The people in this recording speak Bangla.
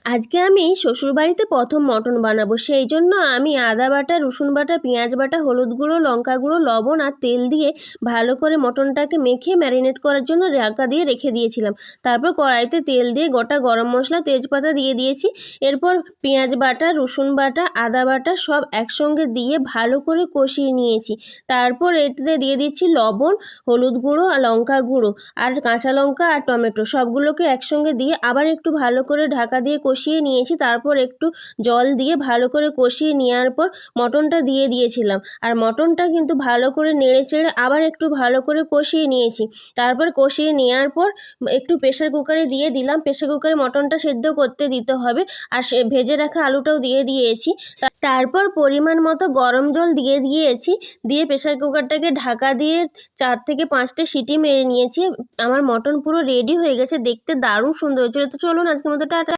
আজকে আমি শ্বশুরবাড়িতে প্রথম মটন বানাবো, সেই জন্য আমি আদা বাটা, রসুন বাটা, পেঁয়াজ বাটা, হলুদ গুঁড়ো, লঙ্কা গুঁড়ো, লবণ আর তেল দিয়ে ভালো করে মটনটাকে মেখে ম্যারিনেট করার জন্য ঢাকা দিয়ে রেখে দিয়েছিলাম। তারপর কড়াইতে তেল দিয়ে গোটা গরম মশলা, তেজপাতা দিয়ে দিয়েছি। এরপর পেঁয়াজ বাটা, রসুন বাটা, আদা বাটা সব একসঙ্গে দিয়ে ভালো করে কষিয়ে নিয়েছি। তারপর এতে দিয়ে দিচ্ছি লবণ, হলুদ গুঁড়ো, লঙ্কা গুঁড়ো আর কাঁচা লঙ্কা আর টমেটো সবগুলোকে একসঙ্গে দিয়ে আবার একটু ভালো করে ঢাকা দিয়ে কষিয়ে নিয়েছি। তারপর একটু জল দিয়ে ভালো করে কষিয়ে নেওয়ার পর মটনটা দিয়ে দিয়েছিলাম। আর মটনটা কিন্তু ভালো করে নেড়ে চেড়ে আবার একটু ভালো করে কষিয়ে নিয়েছি। তারপর কষিয়ে নেওয়ার পর একটু প্রেসার কুকারে দিয়ে দিলাম। প্রেসার কুকারে মটনটা সেদ্ধ করতে দিতে হবে। আর সে ভেজে রাখা আলুটাও দিয়ে দিয়েছি। তারপর পরিমাণ মতো গরম জল দিয়ে দিয়েছি। দিয়ে প্রেসার কুকারটাকে ঢাকা দিয়ে 4 থেকে 5টা সিটি মেরে নিয়েছি। আমার মটন পুরো রেডি হয়ে গেছে, দেখতে দারুণ সুন্দর হয়েছিল। তো চলুন আজকের মতো টাটা।